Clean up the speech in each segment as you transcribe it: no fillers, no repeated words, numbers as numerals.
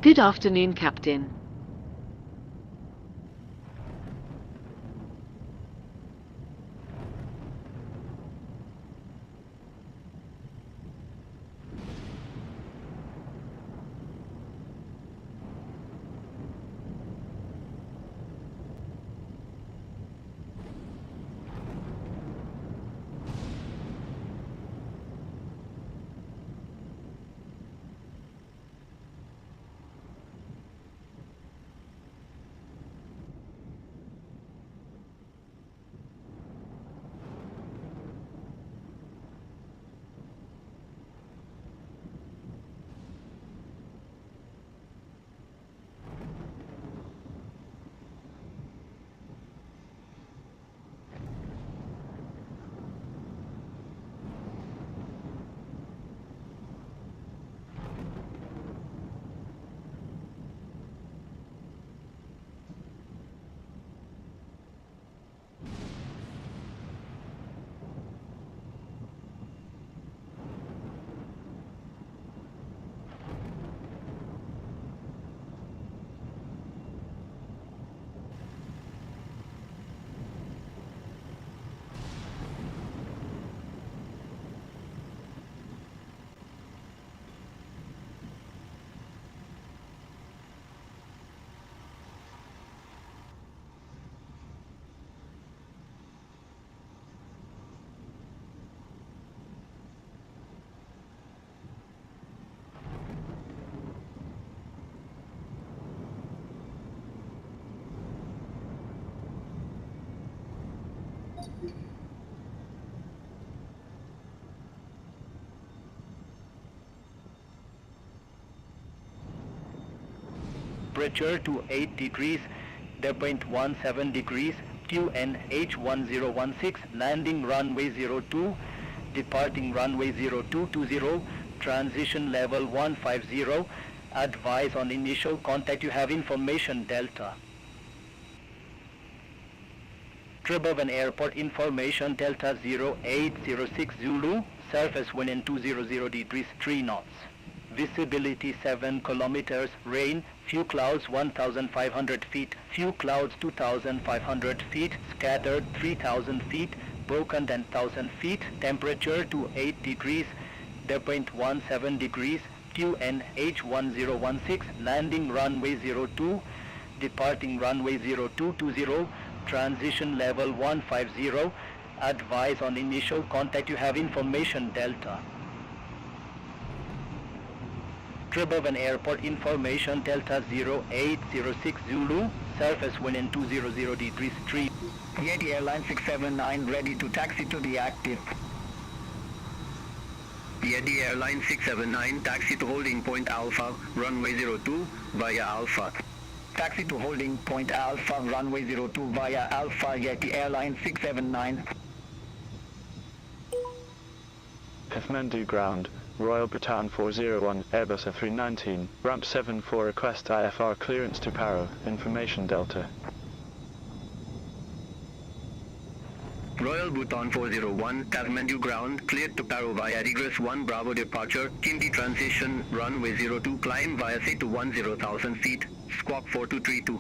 Good afternoon, Captain. Temperature to 8 degrees, 0.17 degrees, QNH1016, landing runway 02, departing runway 0220, transition level 150, advise on initial contact, you have information Delta. Tribhuvan Airport information Delta 0806 Zulu, surface wind in 200 degrees 3 knots. Visibility 7 kilometers, rain, few clouds 1,500 feet, few clouds 2,500 feet, scattered 3,000 feet, broken 10,000 feet, temperature to 8 degrees, 0.17 degrees, QNH1016, landing runway 02, departing runway 0220, transition level 150, advise on initial contact, you have information Delta. Tribhuvan Airport information Delta 0806 Zulu, surface wind in 200 degrees 3. Yeti Airline 679 ready to taxi to the active. Yeti Airline 679 taxi to holding point Alpha, runway 02 via Alpha. Taxi to holding point Alpha, runway 02 via Alpha, Yeti Airline 679. Kathmandu ground, Royal Bhutan 401, Airbus A319, ramp 74 request IFR clearance to Paro, information Delta. Royal Bhutan 401, Kathmandu ground, cleared to Paro via egress 1 Bravo departure, Kinti transition, runway 02, climb via say to 10,000 feet, squawk 4232.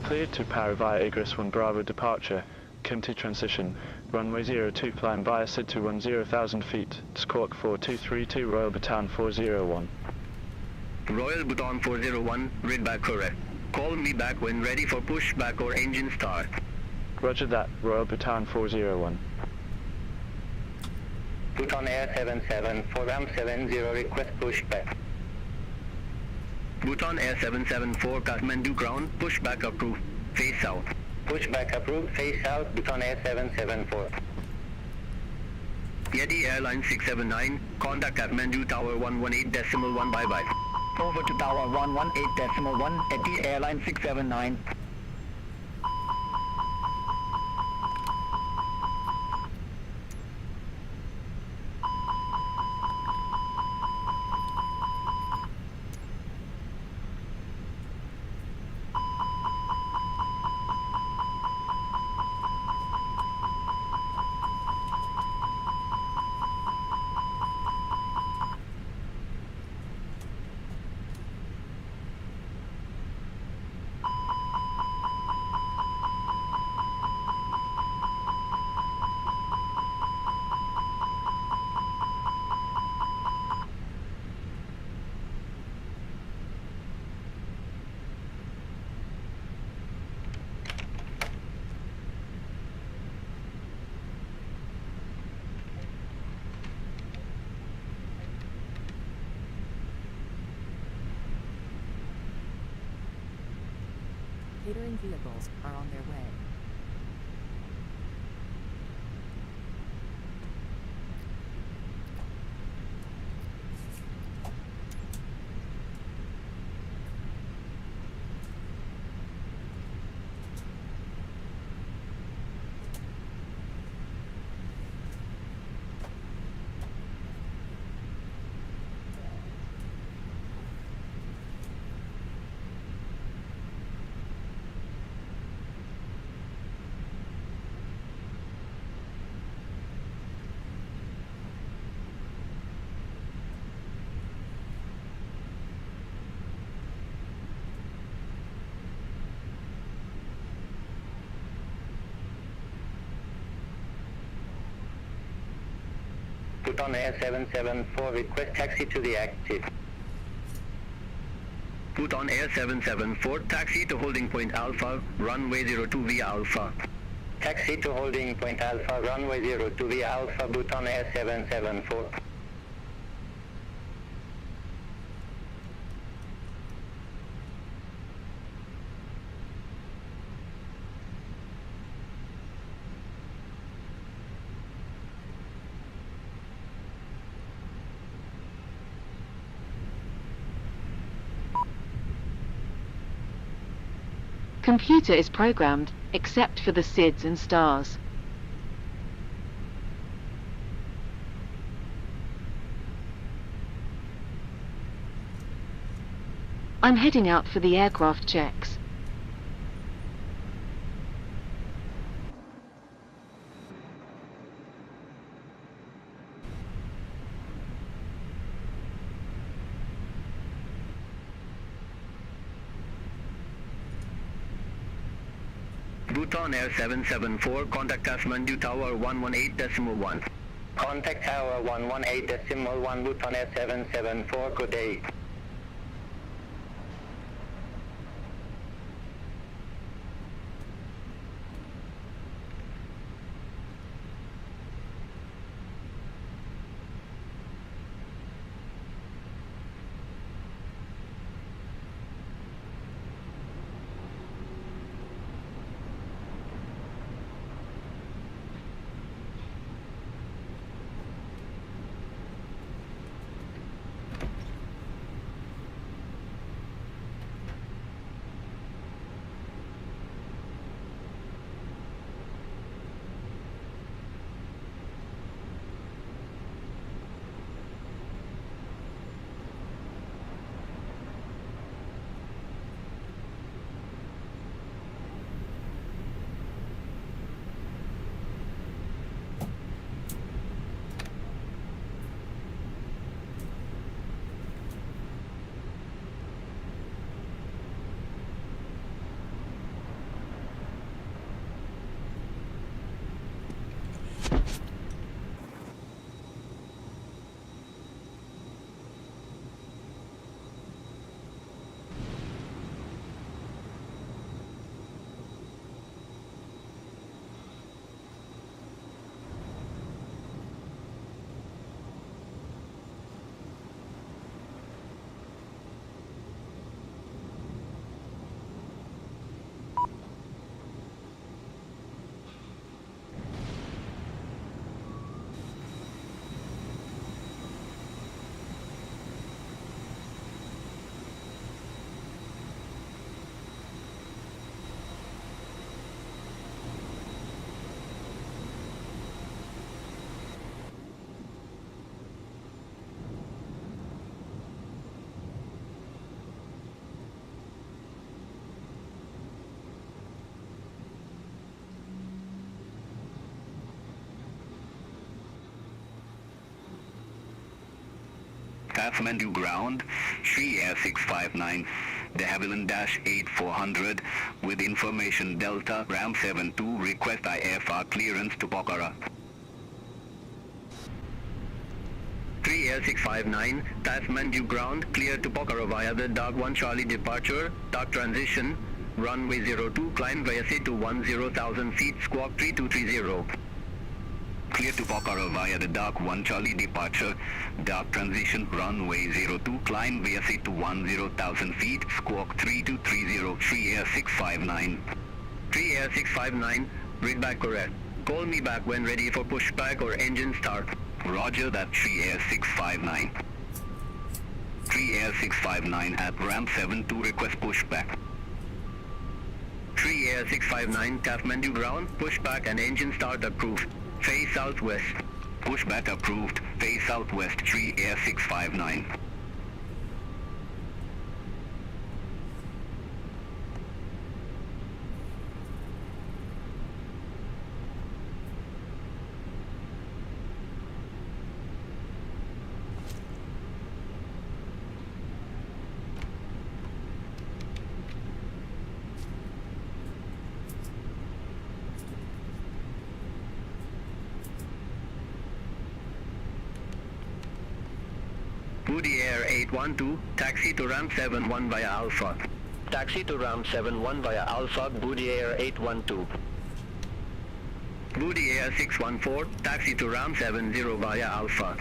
Cleared to Paro via egress 1 Bravo departure, Kimti transition, runway 02, climb via SID to 10,000 feet, squawk 4232 Royal Bhutan 401. Royal Bhutan 401, read back correct. Call me back when ready for pushback or engine start. Roger that, Royal Bhutan 401. Bhutan Air 77 for ramp 70 request pushback. Bhutan Air 774, Kathmandu ground, pushback approved, face south. Pushback approved, face south, Bhutan Air 774. Yeti Airline 679, contact Kathmandu Tower 118.1 bye-bye. Over to Tower 118.1, Yeti Airline 679. Catering vehicles are on their way. Bhutan Air 774, request taxi to the active. Bhutan Air 774, taxi to holding point Alpha, runway 02 via Alpha. Taxi to holding point Alpha, runway 02 via Alpha, Bhutan Air 774. Computer is programmed, except for the SIDS and stars. I'm heading out for the aircraft checks. Bhutan Air 774, contact Kathmandu Tower 118.1. Contact Tower 118.1, Bhutan Air 774, good day. Kathmandu ground, Sri Air 659, de Havilland -8400 with information Delta Ram 72, request IFR clearance to Pokhara. 3 Air 659, Kathmandu ground, clear to Pokhara via the Dark 1 Charlie departure, dark transition, runway 02, climb via C to 10,000 feet, squawk 3230. Clear to Paro via the Dark 1 Charlie departure. Dark transition, runway 02, climb VSA to 10,000 feet, squawk 3230, Tree Air 659. Tree Air 659, read back correct. Call me back when ready for pushback or engine start. Roger that, Tree Air 659. Tree Air 659 at ramp 72, request pushback. Tree Air 659, Kathmandu ground, pushback and engine start approved. Face southwest. Pushback approved, face southwest, Tree Air 659. Woody Air 812, taxi to ramp 71 via Alpha. Taxi to ramp 71 via Alpha, Woody Air 812. Woody Air 614, taxi to ramp 70 via Alpha.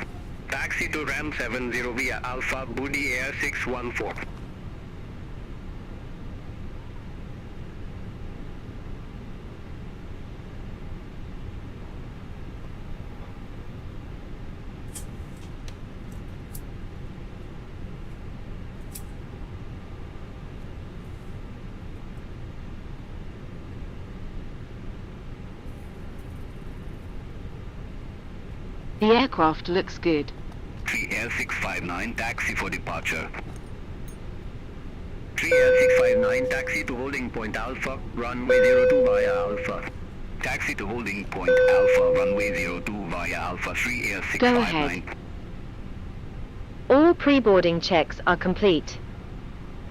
Taxi to ramp 70 via Alpha, Woody Air 614. The aircraft looks good. Tree Air 659, taxi for departure. Tree Air 659, taxi to holding point Alpha, runway 02 via Alpha. Taxi to holding point Alpha, runway 02 via Alpha, Tree Air 659. All pre-boarding checks are complete.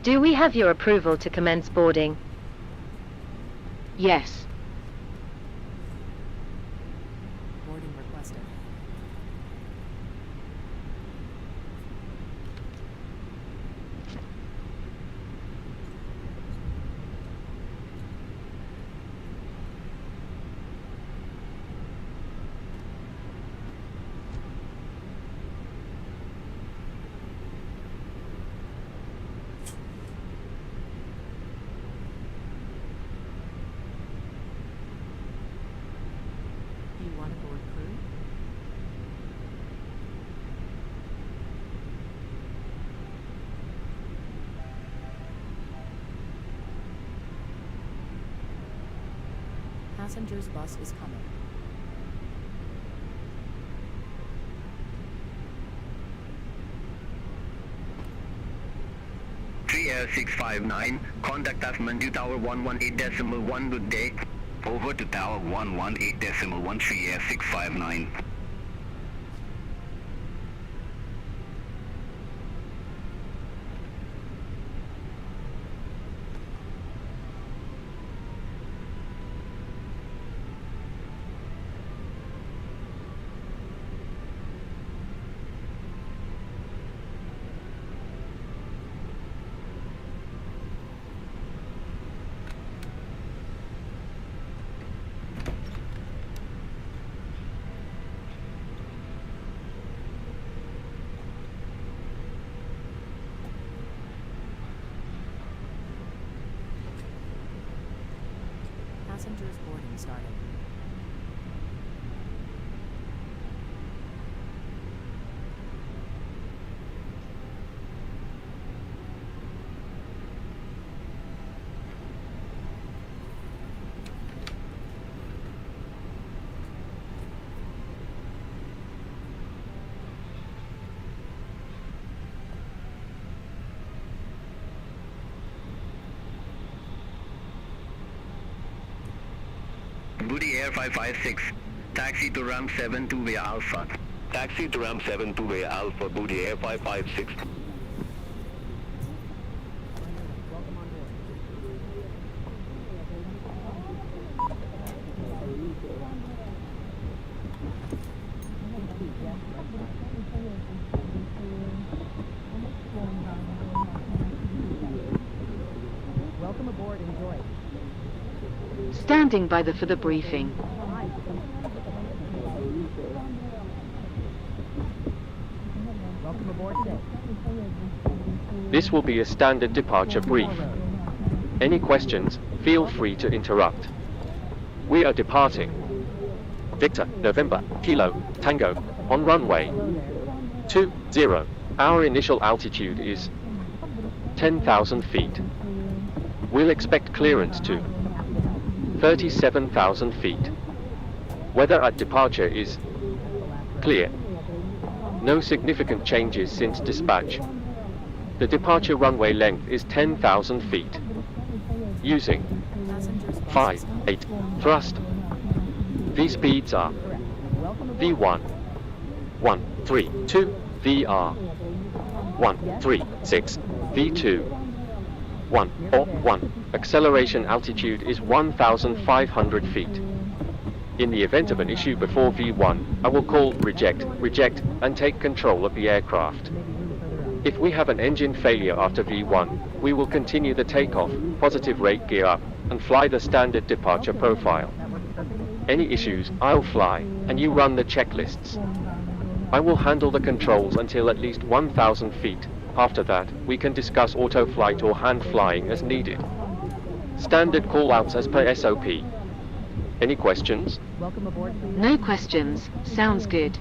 Do we have your approval to commence boarding? Yes. Boarding requested. Do you want to board crew? Passengers bus is coming. Tree Air 659, contact Kathmandu Tower 118.1, good day. Over to Tower 118.1, Tree Air 659. Passengers boarding started. Woody Air 556, taxi to ramp 72 via Alpha. Taxi to ramp 72 via Alpha, Woody Air 556. Welcome aboard, enjoy. Standing by for the briefing. aboard today. This will be a standard departure brief. Any questions, feel free to interrupt. We are departing. Victor, November, Kilo, Tango, on runway 20. Our initial altitude is 10,000 feet. We'll expect clearance to 37,000 feet. Weather at departure is clear. No significant changes since dispatch. The departure runway length is 10,000 feet. Using 5-8 thrust. V speeds are V1 132, VR 136, V2 141. Acceleration altitude is 1,500 feet. In the event of an issue before V1, I will call reject, and take control of the aircraft. If we have an engine failure after V1, we will continue the takeoff, positive rate gear up, and fly the standard departure profile. Any issues, I'll fly, and you run the checklists. I will handle the controls until at least 1,000 feet. After that, we can discuss auto flight or hand flying as needed. Standard call-outs as per SOP. Any questions? Welcome aboard. No questions. Sounds good.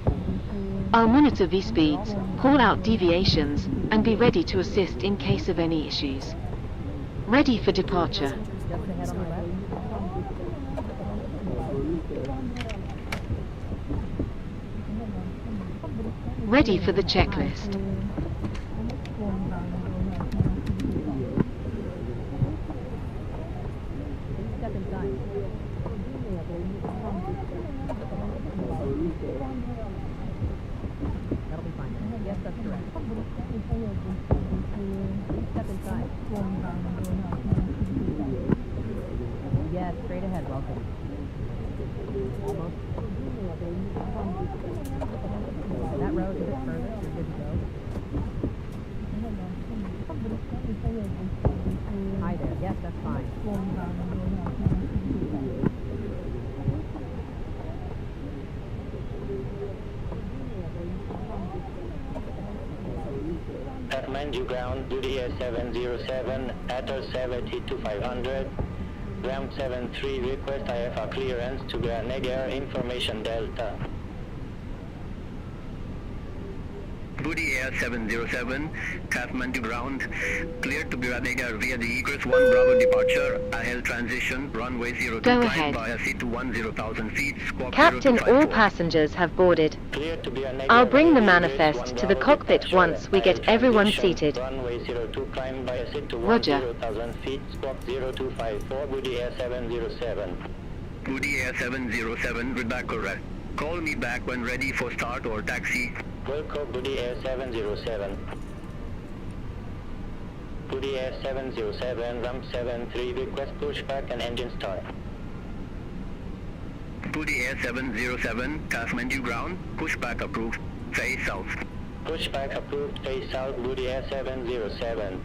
I'll monitor V-speeds, call out deviations, and be ready to assist in case of any issues. Ready for departure. Just ahead on the left. Ready for the checklist. Step inside. That'll be fine. Yes, that's correct. Step inside. Yes, straight ahead. Welcome. Almost. That road a bit further. You're good to go. Hi there. Yes, that's fine. Kathmandu ground, duty air 707, Addons 72-500, ground 73, request IFR clearance to Grenadier Air Information Delta. Booty Air 707, Kathmandu ground, cleared to Grenadier via the Egress 1 Bravo departure, IL transition, runway 02, Go climb ahead. via C to 10,000 feet, squawk Captain, all 0254. passengers have boarded. Cleared to Grenadier I'll bring the via Egress manifest 1 to the Bravo cockpit departure, once we get IL everyone transition, seated. Runway 02, climb via C to Roger. 10,000 feet, squawk 0254, Booty Air 707. Booty Air 707, read back correct. Call me back when ready for start or taxi. Welcome Booty Air 707. Booty Air 707, ramp 73, request pushback and engine start. Booty Air 707, Kathmandu ground, pushback approved, face south. Pushback approved, face south, Booty Air 707.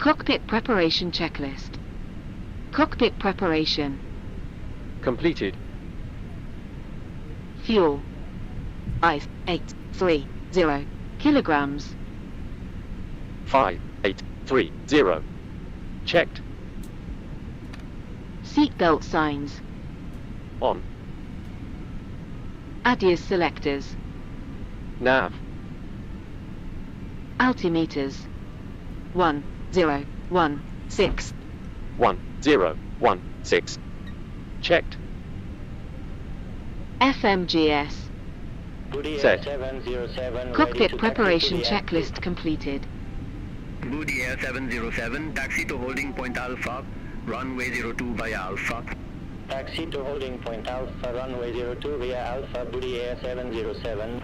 Cockpit preparation checklist. Cockpit preparation. Completed. Fuel. Ice 830 kilograms. 5830. Checked. Seatbelt signs. On. ADIAS selectors. Nav. Altimeters. 1016. 1016. Checked. FMGS. Set. Cockpit preparation checklist completed. Budi Air 707, taxi to holding point Alpha, runway 02 via Alpha. Taxi to holding point Alpha, runway 02 via Alpha, Budi Air 707.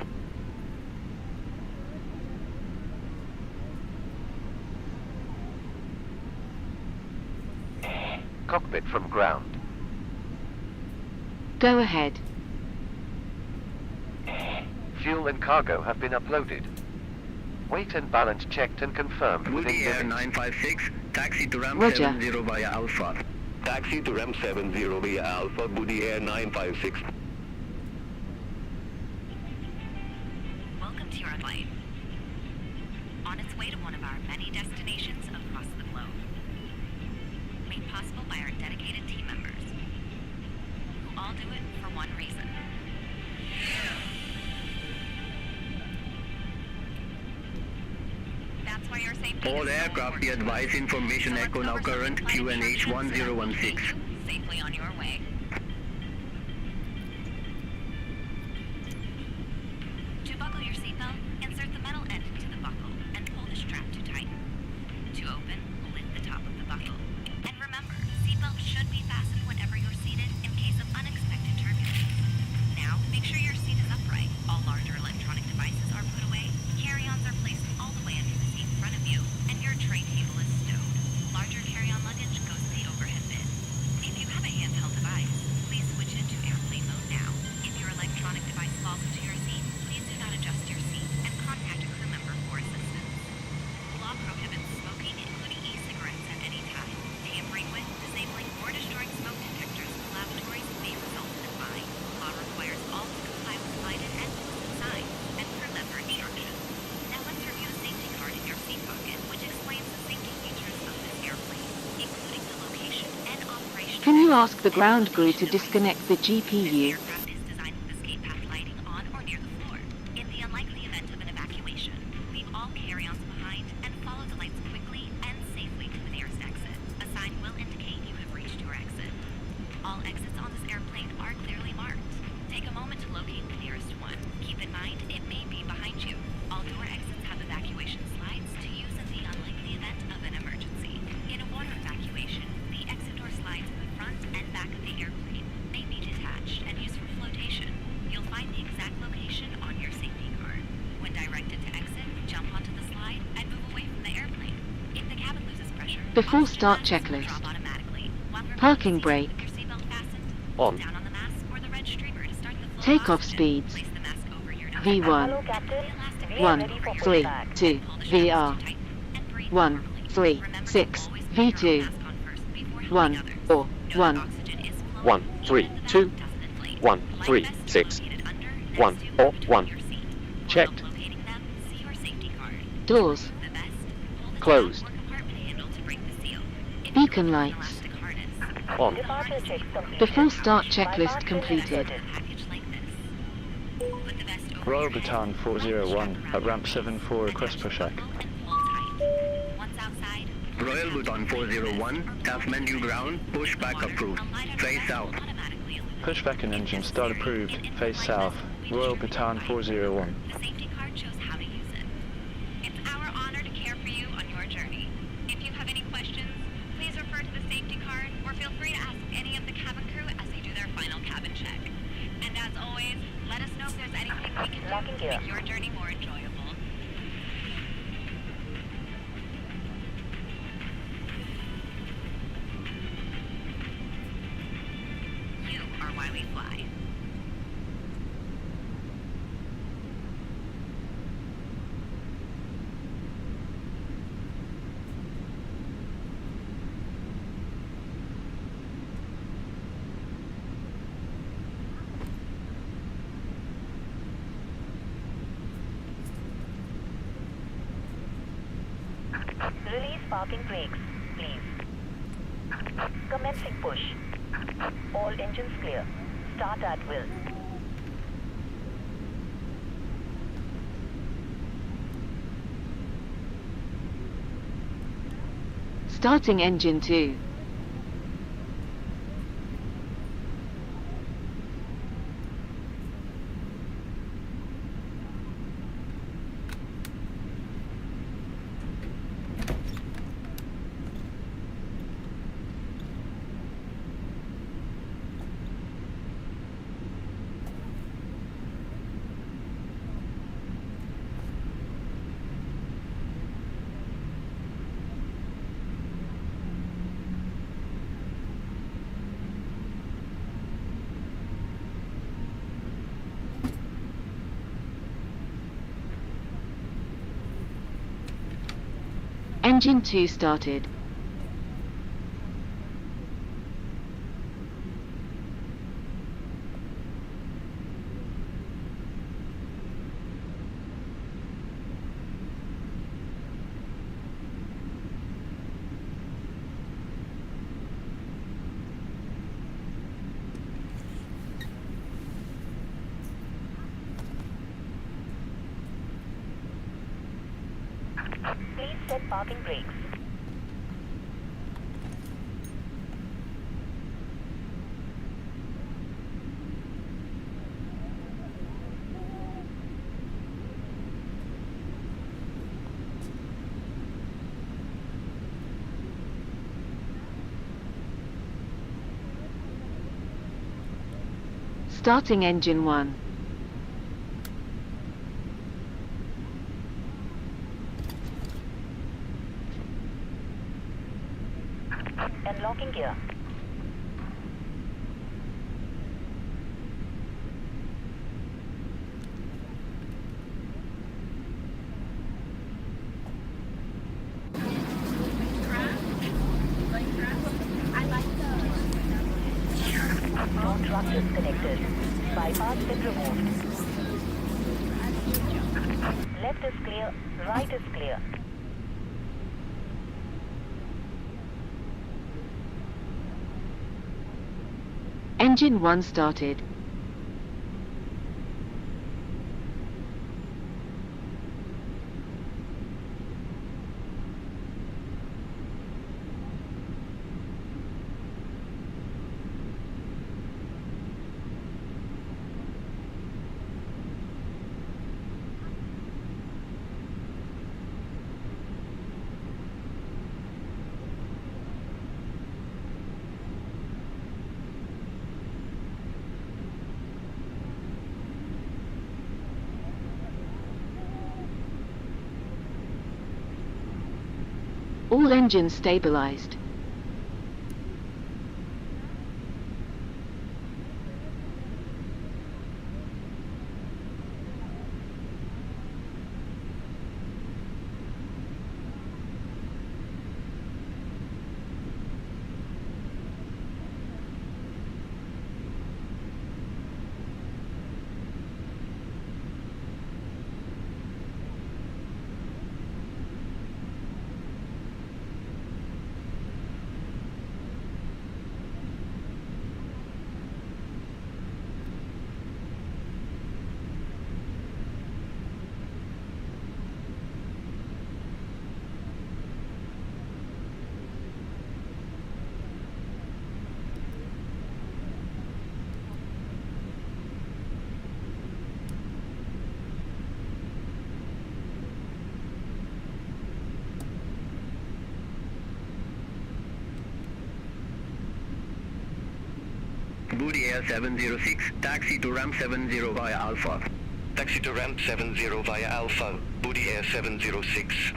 Cockpit from ground. Go ahead. Fuel and cargo have been uploaded. Weight and balance checked and confirmed within Budi Air minutes. 956, taxi to ramp Roger. 70 via Alpha. Taxi to ramp 70 via Alpha, Budi Air 956. Welcome to your flight. On its way to one of our many destinations across the globe. Made possible by our dedicated team members, who all do it for one reason. That's why your safety All is so aircraft, the important. advice information So echo let's now cover some current flight QNH instructions that will take 1016. you safely on your way. To buckle your seatbelt, insert the metal end into the buckle and pull the strap to tighten. To open, lift the top of the buckle. And remember, seatbelts should be fastened whenever you're seated in case of unexpected turbulence. Now, make sure your seat is upright. All larger electronic devices are put away. Carry-ons are placed all the way under the seat in front of you, and your tray table is stowed. Larger carry-on luggage goes to the overhead bin. If you have a handheld device, please switch it to airplane mode now. If your electronic device falls into your seat, please do not adjust your seat and contact a crew member for assistance. Law prohibits smoking, including e-cigarettes, at any time. Tampering with, disabling, or destroying smoke detectors in lavatories may result in a fine. Law requires all to comply with lighted and posted signs and crew member instructions. Now let's review the safety card in your seat pocket, which explains the safety features of this airplane, including the location and operation. Can you ask the ground crew to disconnect the GPU? This aircraft is designed with escape path lighting on or near the floor. In the unlikely event of an evacuation, leave all carry-ons behind and follow the lights quickly and safely to the nearest exit. A sign will indicate you have reached your exit. All exits on this airplane are clearly marked. Take a moment to locate the nearest one. Keep in mind, it may be behind you. All door exits have evacuation slides to use in the unlikely event of an emergency. In a water evacuation, the exit door slides in the front and back of the airplane may be detached and used for flotation. You'll find the exact location on your safety card. When directed to exit, jump onto the slide and move away from the airplane. If the cabin loses pressure, Before oxygen start masks will checklist. drop automatically. While Parking preparing brake. to seat with your seatbelt fastened, On. down on the mask or the red streamer to start the flow of Takeoff oxygen. speeds. Place the mask over your nose. V1. The elastic band 1, over your 3, back. 2, Pull the straps VR. to tighten and breathe 1, normally. 3, Remember to 6, always put your own V2. mask on first before helping 1, others. 4, Know that 1. oxygen is flowing 1, 3, even if the 2, mask doesn't inflate. 1, Life 3, vests are 6, located under 1, next to 4, or between 1. your seat. While Checked. locating them, see your safety card. Doors. The vest, pull the Closed. tab or compartment handle to break the seal. If Beacon you use an lights. elastic harness, On. Before start checklist completed. package like this. Put the vest over Royal your head, Bataan 401 strap at around ramp your 74 waist, request attach pushback. the buckle and pull tight. Once outside, Royal Bhutan 401, Kathmandu ground, pushback approved. Face south. Pushback and engine start approved. Face south. Royal Bataan 401. The safety card shows how to use it. It's our honor to care for you on your journey. If you have any questions, please refer to the safety card or feel free to ask any of the cabin crew as they do their final cabin check. And as always, let us know if there's anything we can do to make your journey more enjoyable. You are why we fly. Release parking brakes, please. Commencing push. All engines clear. Start at will. Starting engine 2. Engine 2 started. Please set parking brakes. Starting engine 1. Unlocking gear. No truck disconnected. Bypass been removed. Left is clear, right is clear. Engine 1 started. All engines stabilized. Booty Air 706, taxi to ramp 70 via Alpha. Taxi to ramp 70 via Alpha, Booty Air 706.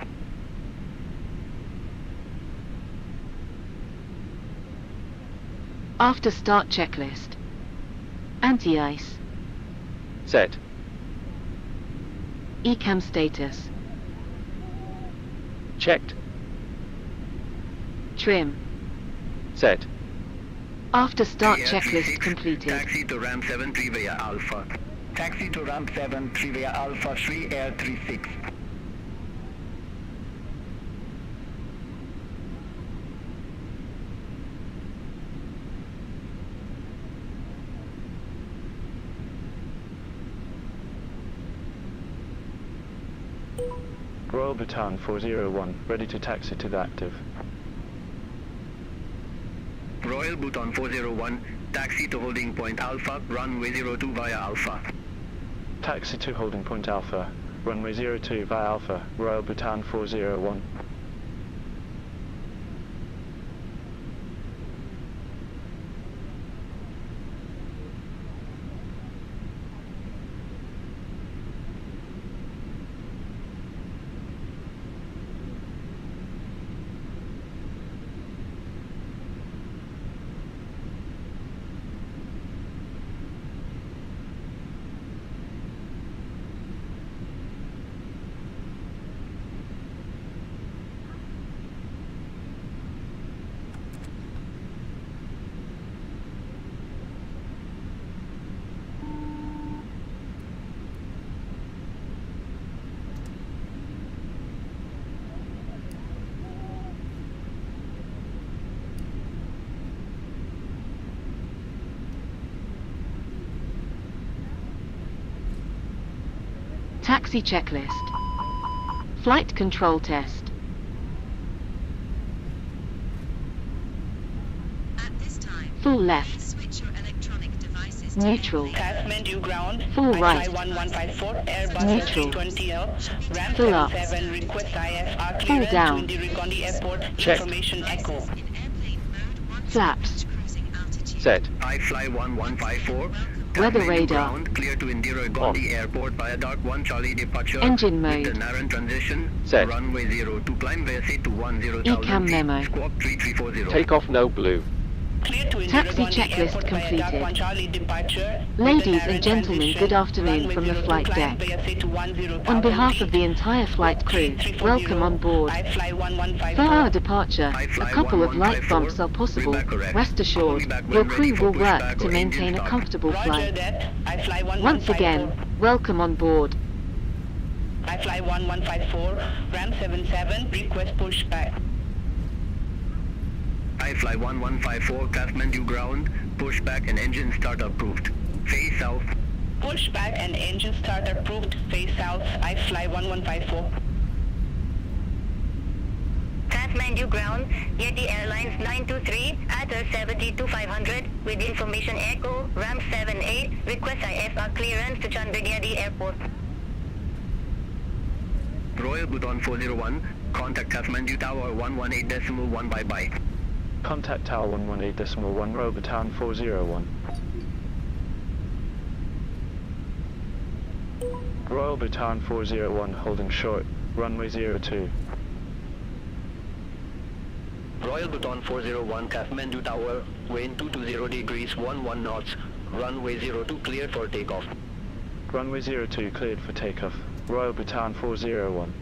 After start checklist. Anti-ice. Set. ECAM status. Checked. Trim. Set. After start Air checklist 36, completed. Taxi to ramp 73 via Alpha. Taxi to ramp 73 via Alpha 3 Air 36. Royal Bhutan 401, ready to taxi to the active. Royal Bhutan 401, taxi to holding point Alpha, runway 02 via Alpha. Taxi to holding point Alpha, runway 02 via Alpha, Royal Bhutan 401. Taxi checklist. Flight control test. At this time, Full left. switch your electronic devices Neutral. Kathmandu ground. Full right. 1154, Airbus Neutral. 20L, Ram Full up. 77, request IFR Full clearance down. to Indirikondi Airport, Check. information echo. Flaps. Set. I fly 1154. Weather Kathmandu radar. ground, clear to Indira Gandhi Airport via Dark 1 Charlie departure. Engine With mode. the Naran transition. Set. Runway 02 climb via to 10,000 Ecam feet. memo. Squawk 3340. Takeoff no blue. Clear to Taxi Indirikondi checklist Airport via Dark completed. 1 Charlie departure. with the Ladies Naran and gentlemen, transition, good afternoon runway from the 02 flight climb deck. via to 10,000 On behalf of feet. the entire flight crew, 3340, welcome on board. I fly For 1154. our departure, I a fly couple of light 1154. bumps are possible. Read back correct. Rest assured, Call me back when your ready crew for will pushback work or to maintain engine a start. comfortable Roger flight. that. I fly 1154. Once again, welcome on board. I fly 1154, Ram 77, request pushback. I fly 1154, Kathmandu ground, pushback and engine start approved. Face south. Pushback and engine start approved, face south. I fly 1154. Kathmandu ground, Yeti Airlines 923, at 72500, with information echo, Ram 78, request IFR clearance to Chandragyadi Airport. Royal Bhutan 401, contact Kathmandu Tower 118.1 bye-bye. Contact Tower 118.1, Royal Bhutan 401. Royal Bhutan 401, holding short, runway 02. Royal Bhutan 401, Kathmandu Tower, wind 220 degrees 11 knots, runway 02 cleared for takeoff. Runway 02 cleared for takeoff. Royal Bhutan 401.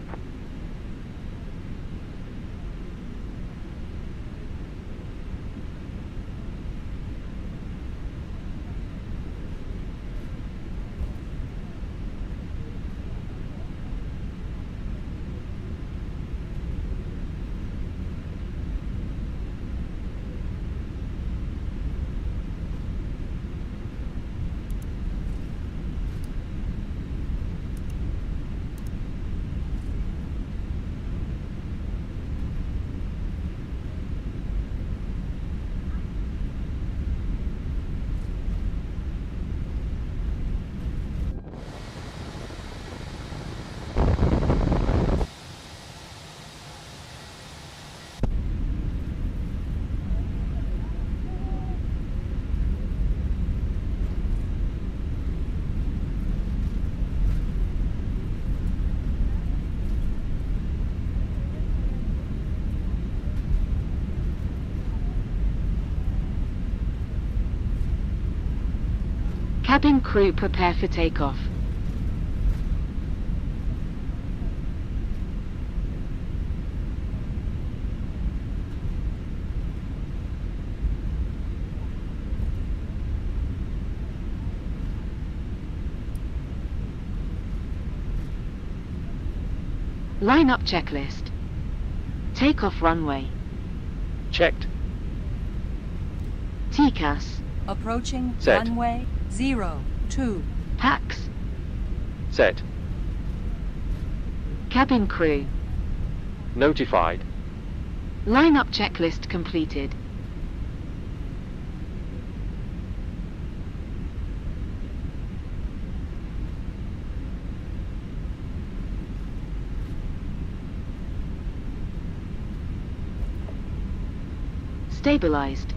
Cabin crew prepare for takeoff. Line-up checklist. Takeoff runway. Checked. TCAS. Approaching Set. runway 02. PAX. Set. Cabin crew. Notified. Line-up checklist completed. Stabilized.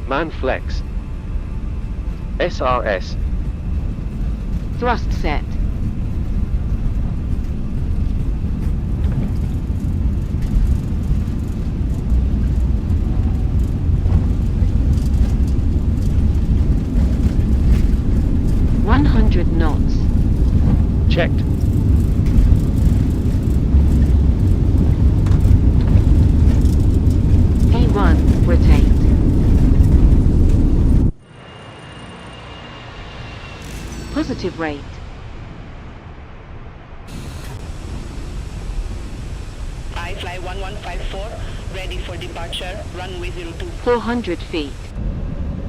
Man flex. SRS. Thrust set. knots. Checked. P1, rotate. Positive rate. iFly 1154, ready for departure, runway 02. 400 feet.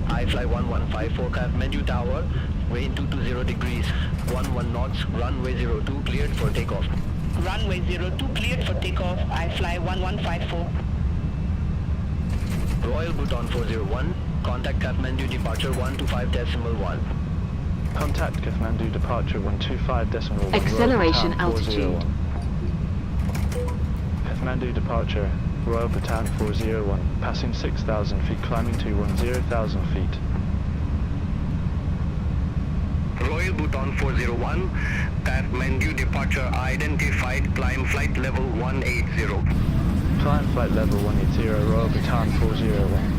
iFly 1154, Kathmandu Tower, wind 220 degrees, 11 knots, runway 02 cleared for takeoff. Runway 02 cleared for takeoff, iFly 1154. Royal Bhutan 401, contact Kathmandu departure 125.1. Contact Kathmandu departure 125.1. Acceleration altitude. Kathmandu departure, Royal Bhutan 401, passing 6,000 feet, climbing to 10,000 feet. Royal Bhutan 401, Kathmandu departure identified, climb flight level 180. Climb flight level 180, Royal Bhutan 401.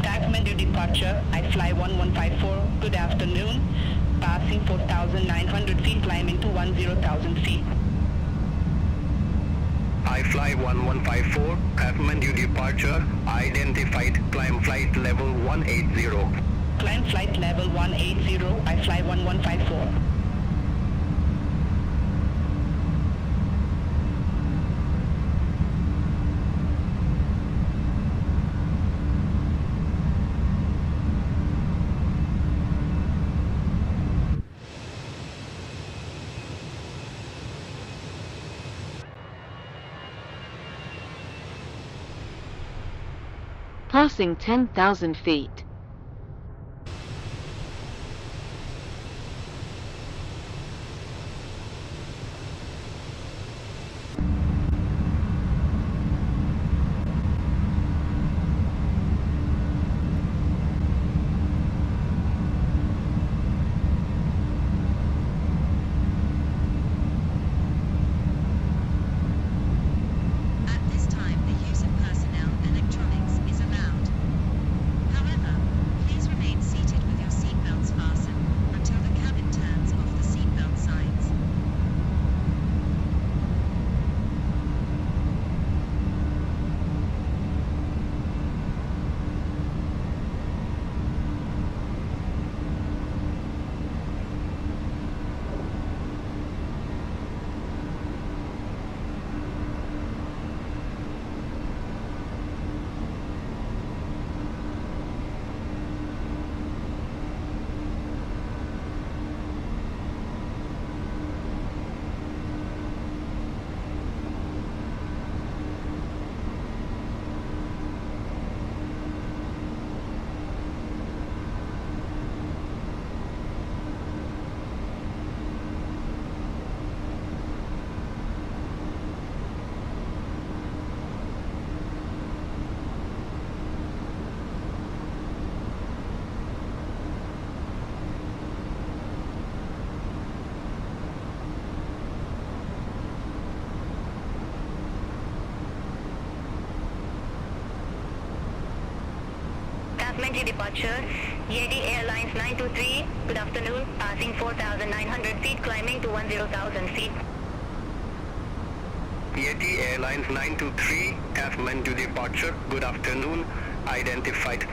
Kathmandu departure, iFly 1154, good afternoon, passing 4,900 feet, climbing to 10,000 feet. iFly 1154, Kathmandu departure identified, climb flight level 180. Climb flight level 180, iFly 1154. Passing 10,000 feet. At this time, the use of personnel electronics is allowed. However, Kathmandu departure, Yeti Airlines 923, good afternoon, passing 4,900 feet, climbing to 10,000 feet. Yeti Airlines 923, Kathmandu departure, good afternoon, identified.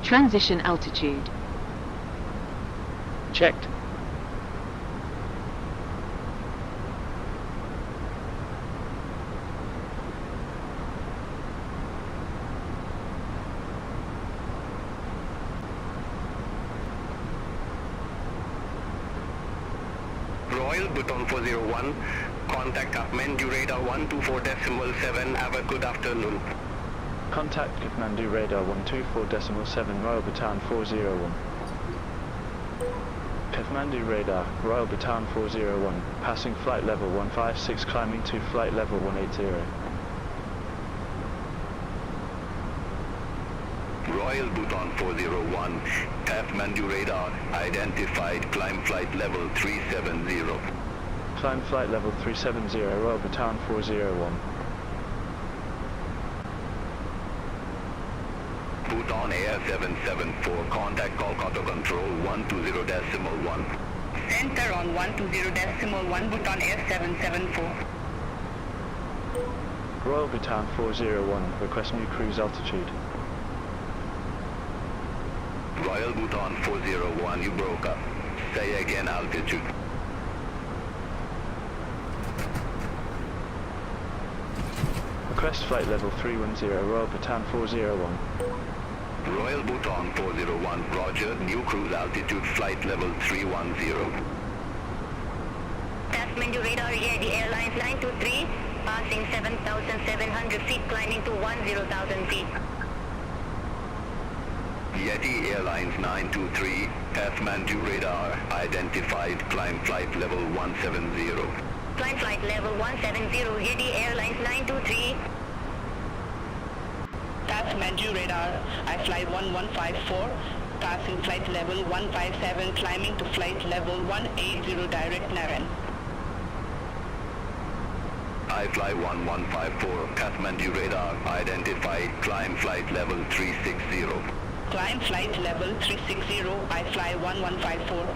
Transition altitude. Checked. Royal Bhutan 401, contact Kathmandu radar 124.7, have a good afternoon. Contact Kathmandu radar 124.7 Royal Bhutan 401. Kathmandu radar, Royal Bhutan 401, passing flight level 156, climbing to flight level 180. Royal Bhutan 401, Kathmandu radar, identified, climb flight level 370. Climb flight level 370, Royal Bhutan 401. Bhutan Air 774, contact Kolkata Control 120.1. Center on 120.1, Bhutan Air 774. Royal Bhutan 401, request new cruise altitude. Royal Bhutan 401, you broke up. Say again altitude. Request flight level 310, Royal Bhutan 401. Royal Bhutan 401, roger, new cruise altitude, flight level 310. Kathmandu radar, Yeti Airlines 923, passing 7,700 feet, climbing to 10,000 feet. Yeti Airlines 923, Kathmandu radar, identified, climb flight level 170. Climb flight level 170, Yeti Airlines 923. Kathmandu radar, I fly 1154, passing flight level 157, climbing to flight level 180 direct Naren. I fly 1154, Kathmandu radar, identified, climb flight level 360. Climb flight level 360, I fly 1154.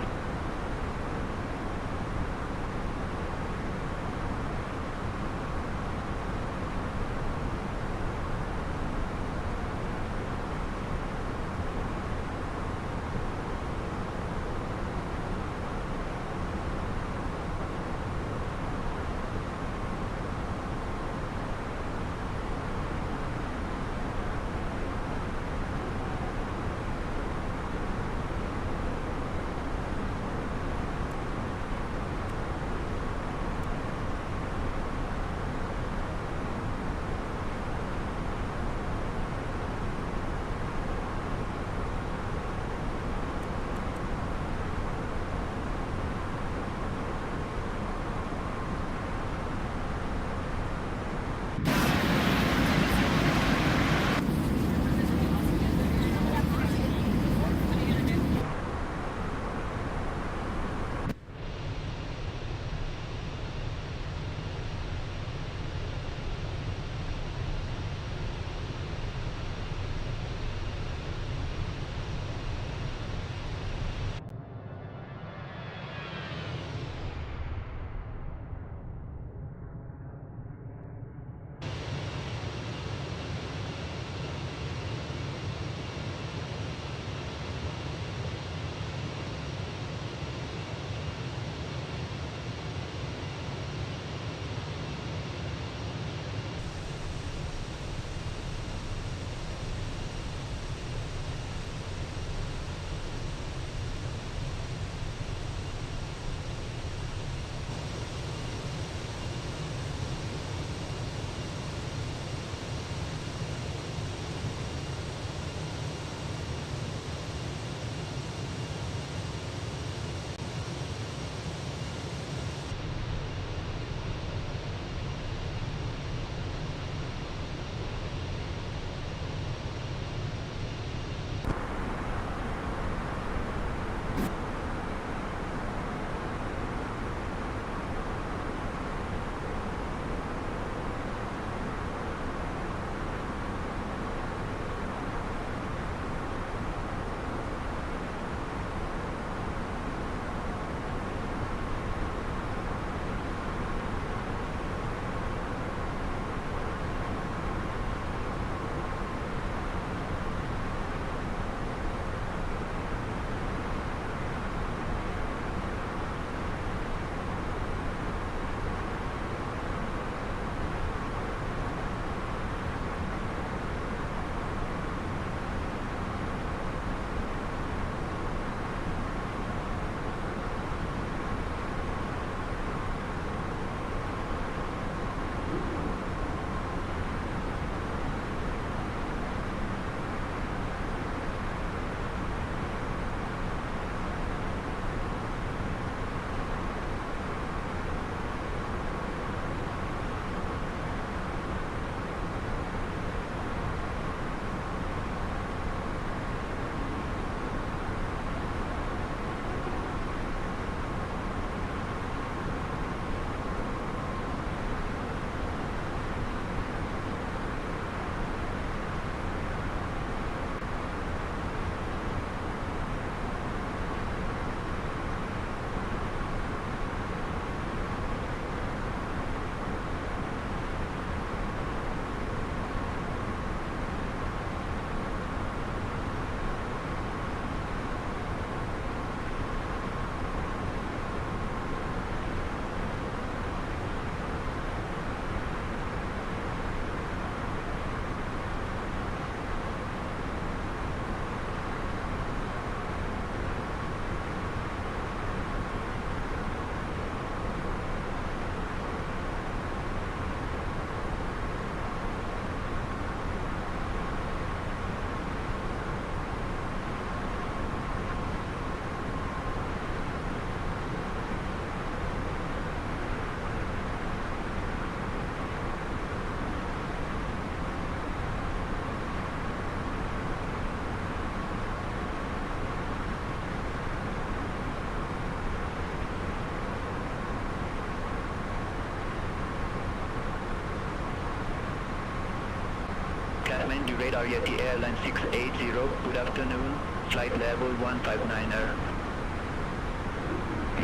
Kathmandu radar Yeti Airline 680, good afternoon, flight level 159er.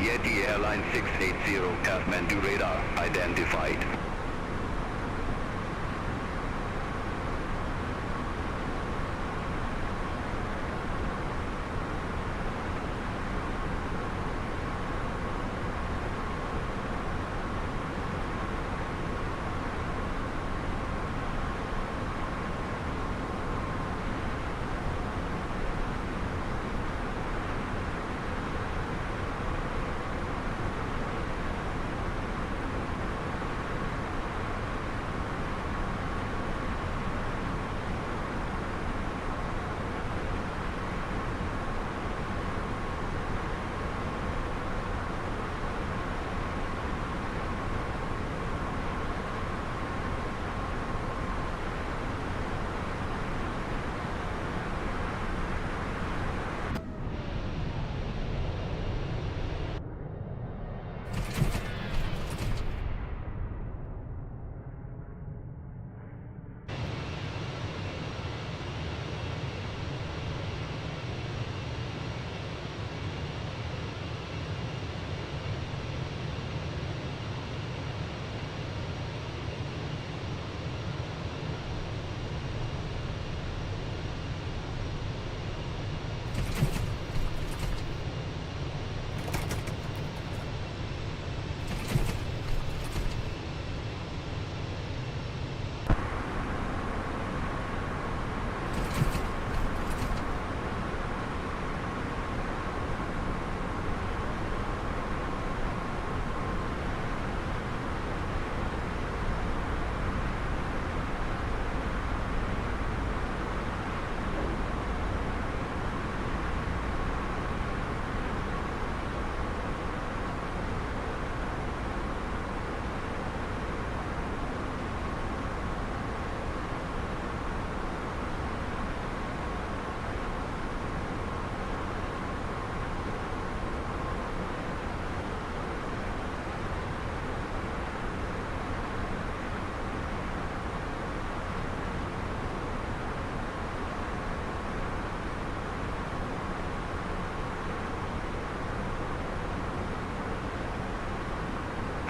Yeti Airline 680, Kathmandu radar identified.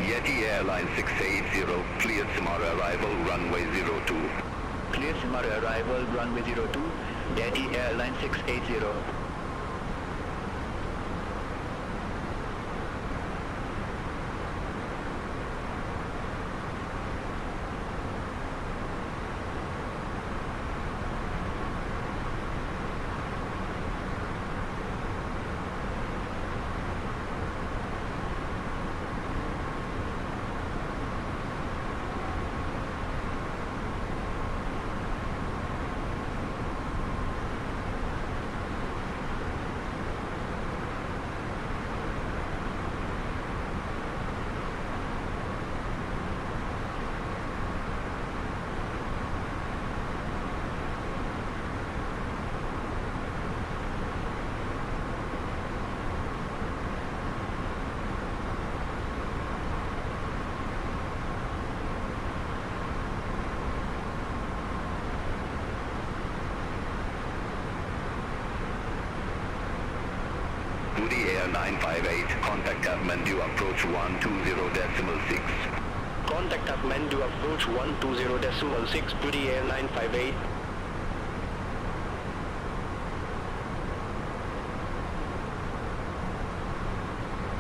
Yeti Airline 680, clear tomorrow arrival, runway 02. Clear tomorrow arrival, runway 02, Yeti Airline 680. Woody Air 958, contact Kathmandu approach 120.6. Contact Kathmandu approach 120.6, Woody Air 958.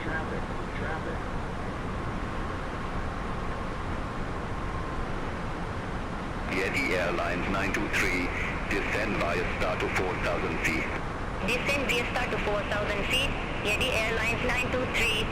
Traffic. Yeti Airlines 923, descend via start to 4,000 feet. Descend via start to 4,000 feet, Yeti Airlines 923.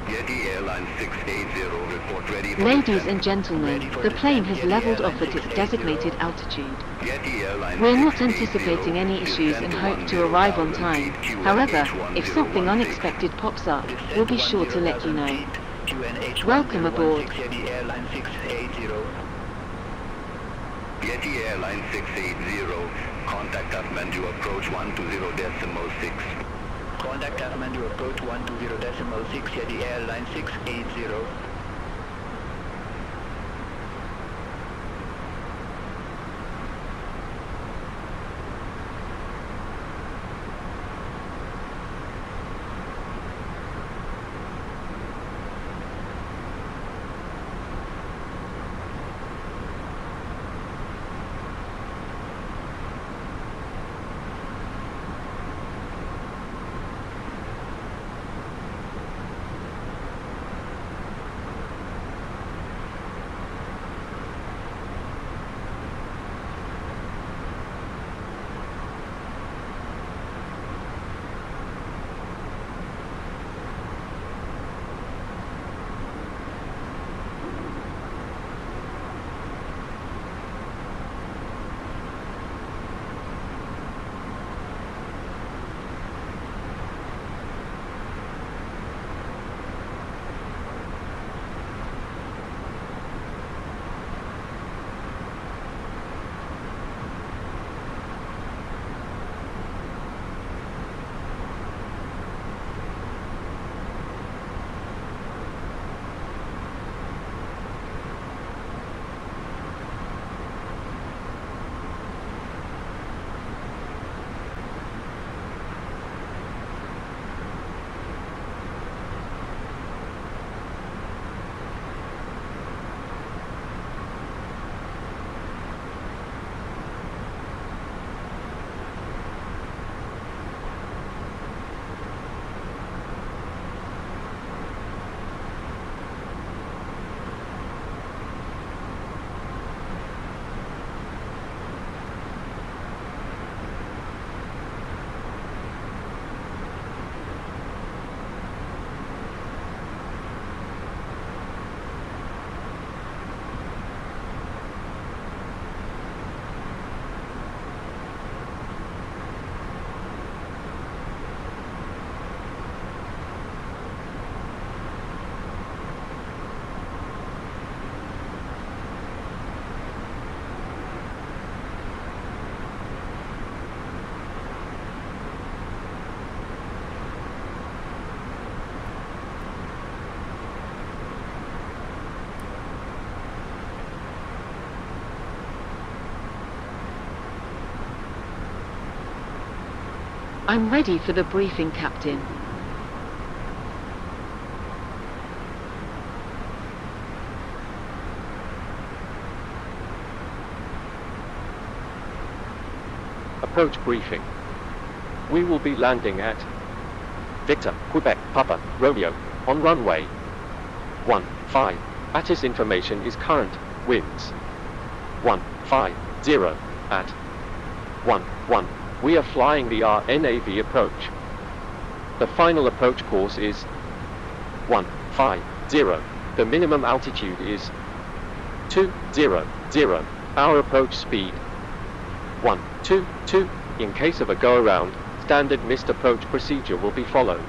Yeti Airline 680, report ready for Ladies descent. and gentlemen, the plane has leveled off at its designated altitude. Yeti Airline We're not 680, anticipating any issues and hope to arrive on time. However, if something unexpected pops up, we'll be sure to let you know. Welcome aboard. Yeti Airline 680. Yeti Airline 680, contact Kathmandu approach 120.6. Contact Kathmandu approach 120.6, Yeti Airline 680. I'm ready for the briefing, Captain. Approach briefing. We will be landing at Victor, Quebec, Papa, Romeo, on runway 15. ATIS information is current, winds 150 at 11. We are flying the RNAV approach. The final approach course is 150. The minimum altitude is 200. Our approach speed 122. In case of a go-around, standard missed approach procedure will be followed.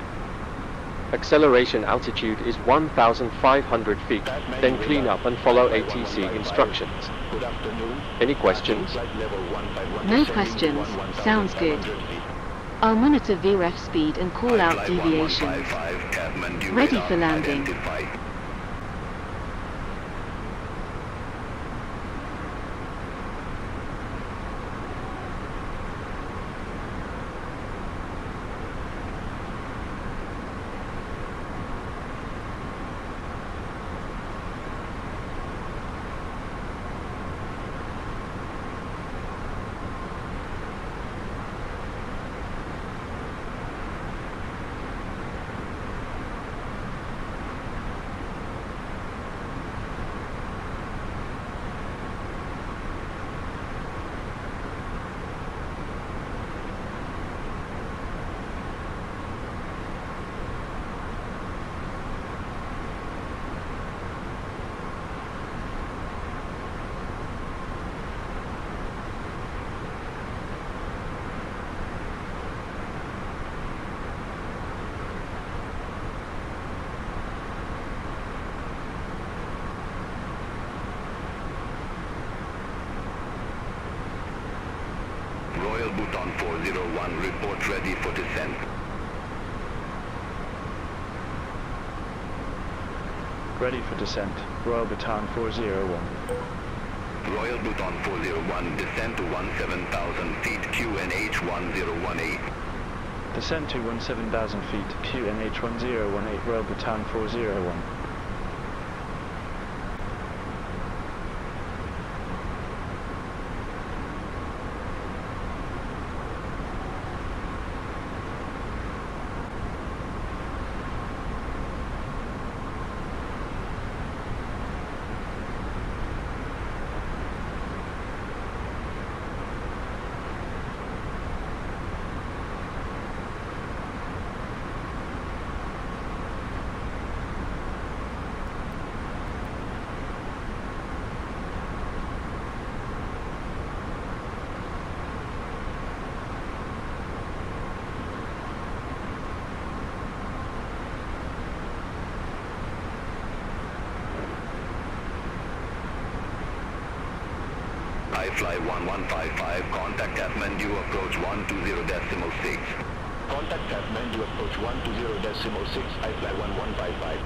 Acceleration altitude is 1,500 feet, then clean up and follow ATC instructions. Any questions? No questions. Sounds good. I'll monitor VREF speed and call out deviations. Ready for landing. Royal Bhutan 401, report ready for descent. Ready for descent. Royal Bhutan 401. Royal Bhutan 401, descend to 17,000 feet, QNH 1018. Descend to 17,000 feet, QNH 1018, Royal Bhutan 401. Fly 1155, contact Kathmandu, approach 120.6. Contact Kathmandu, approach 120.6, Fly 1155.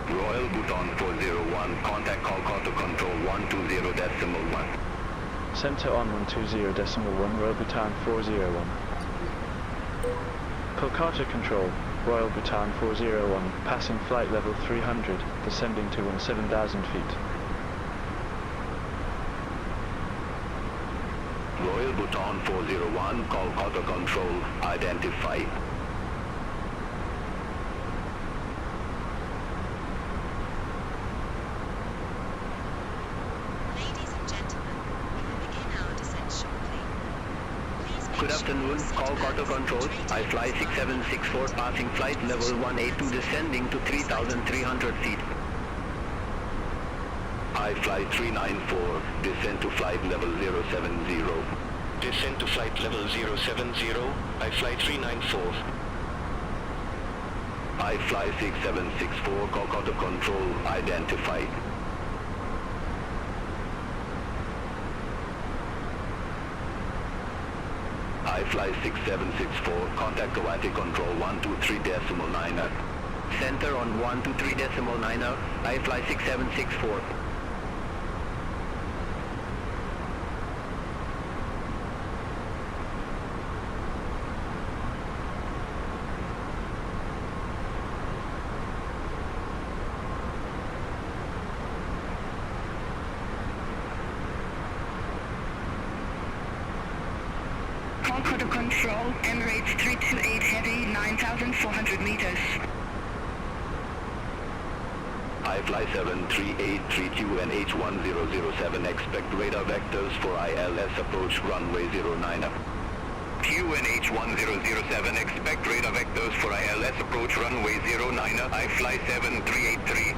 Royal Bhutan 401, contact Kolkata control 120.1. Center on 120.1, Royal Bhutan 401. Kolkata control, Royal Bhutan 401, passing flight level 300, descending to 17,000 feet. Royal Bhutan 401, Kolkata control, identify. Ladies and gentlemen, we will begin our descent shortly. Please make Good afternoon, Kolkata control. I fly 6764, passing flight level 182, descending to 3,300 feet. I fly 394, descend to flight level 070. Descend to flight level 070, I fly 394. I fly 6764, Kolkata control, identify. I fly 6764, contact Guwahati control 123.9. Center on 123.9, I fly 6764. Kolkata control, Emirates 328 heavy, 9,400 meters. I fly 73832 and H1007, expect radar vectors for ILS approach runway 09. QNH 1007, expect radar vectors for ILS approach runway 09, I fly 7383.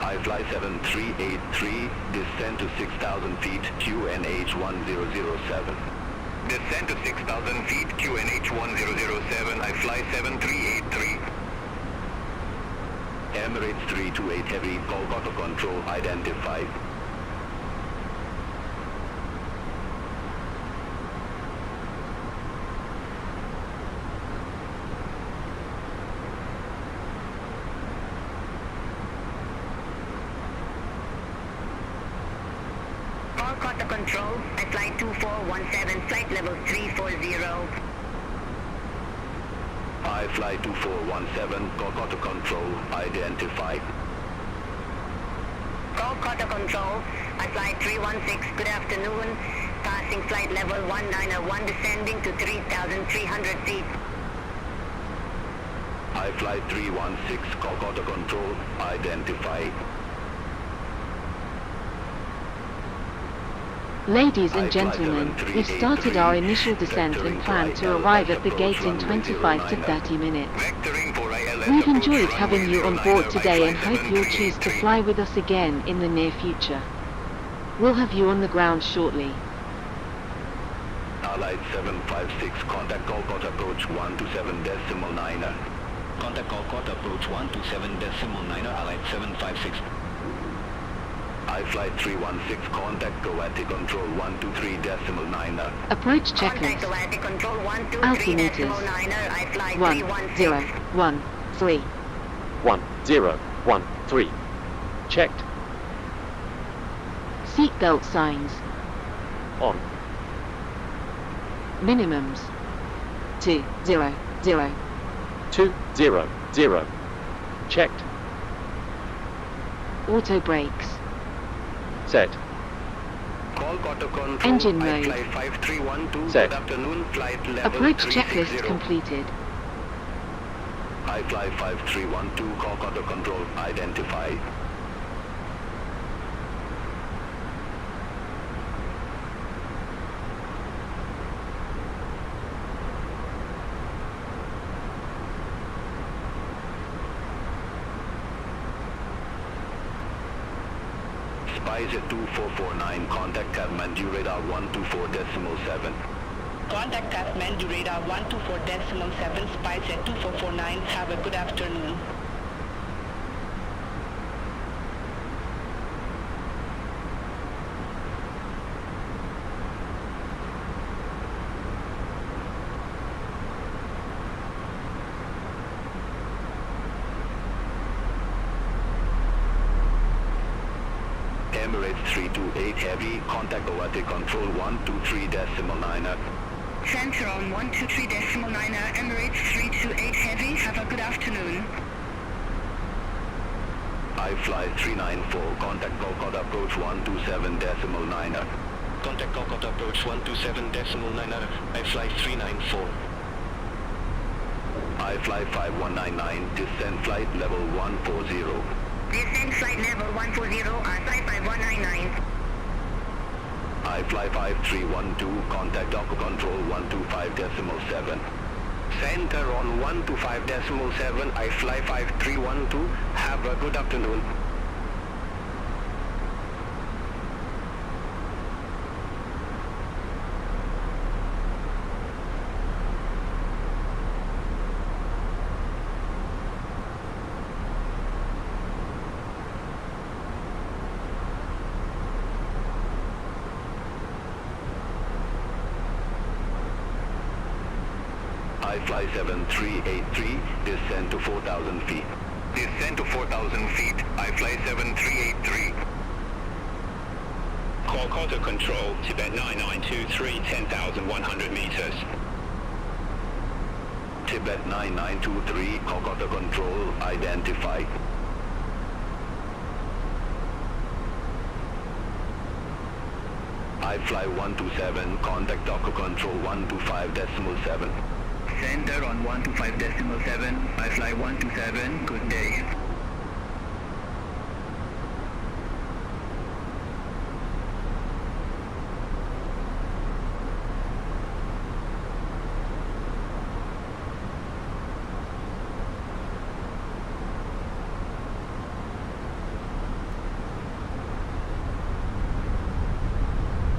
I fly 7383, descend to 6,000 feet, QNH 1007. Descend to 6,000 feet, QNH 1007, I fly 7383. Emirates 328 heavy, Kolkata control, identified. Kolkata control, at flight 2417, flight level 340. I fly 2417, Kolkata control, identified. Kolkata control, at flight 316, good afternoon, passing flight level 191, descending to 3,300 feet. I fly 316, Kolkata control, identified. Ladies and gentlemen, we've started our initial descent and plan to arrive at the gate in 25 to 30 minutes. We've enjoyed having you on board today and hope you'll choose to fly with us again in the near future. We'll have you on the ground shortly. Allied 756, contact Kolkata approach 127.9. Contact Kolkata approach 127.9, Allied 756. iFlight 316, contact Coati Control 123.9er. Approach checklist. Contact Coati Control 123.9er, iFlight 316. 1013. 1013. Checked. Seatbelt signs. On. Minimums. 200. 200. Checked. Auto brakes. Set. Kolkata Control, Engine mode. iFlight 5312, Set. good afternoon, flight level Approach 360. checklist completed. iFlight 5312, Kolkata Control, identify. Spice at 2449, contact Kathmandu radar 124.7. Contact Kathmandu radar 124.7, Spice at 2449. Have a good afternoon. Emirates 328 Heavy, contact Coati Control 123.9er. Center on 123.9er, Emirates 328 Heavy. Have a good afternoon. iFlight 394, contact Kolkata approach 127.9er. Contact Kolkata approach 127.9er, iFlight 394. iFlight 5199, descent flight level 140. Descent flight level 140, iFlight 5199. iFlight 5312, contact Docker Control 125.7. Center on 125.7, iFlight 5312. Have a good afternoon. iFlight 7383, descend to 4,000 feet. Descend to 4,000 feet, iFlight 7383. Kolkata Control, Tibet 9923, 10,100 meters. Tibet 9923, Kolkata Control, identify. iFlight 127, contact Docker Control 125.7. Center on 125.7, iFlight 127, good day.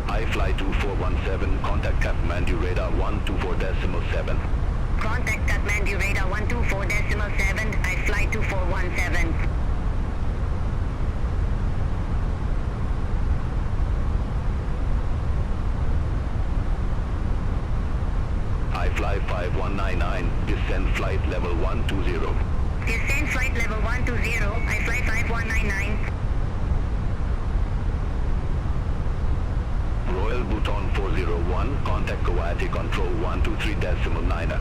iFlight 2417, contact Kathmandu radar 124.7. Contact Kathmandu radar 124.7, iFlight 2417. iFlight 5199, descent flight level 120. Descent flight level 120, iFlight 5199. Royal Bhutan 401, contact Coati Control 123.9er.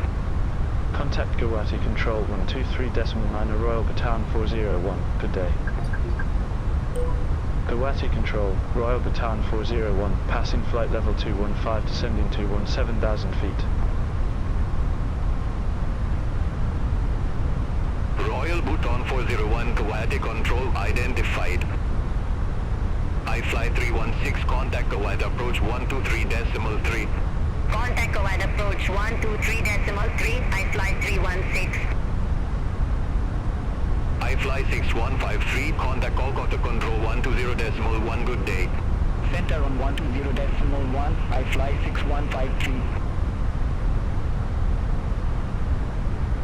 Contact Guwahati Control 123.9er, Royal Bhutan 401. Good day. Guwahati Control, Royal Bhutan 401, passing flight level 215, descending to 17,000 feet. Royal Bhutan 401, Guwahati Control identified. iFlight 316, contact Kuwait approach 123.3. Contact Kuwait approach 123.3, iFlight 316. iFlight 6153, contact Kolkata Control 120.1, good day. Center on 120.1, iFlight 6153.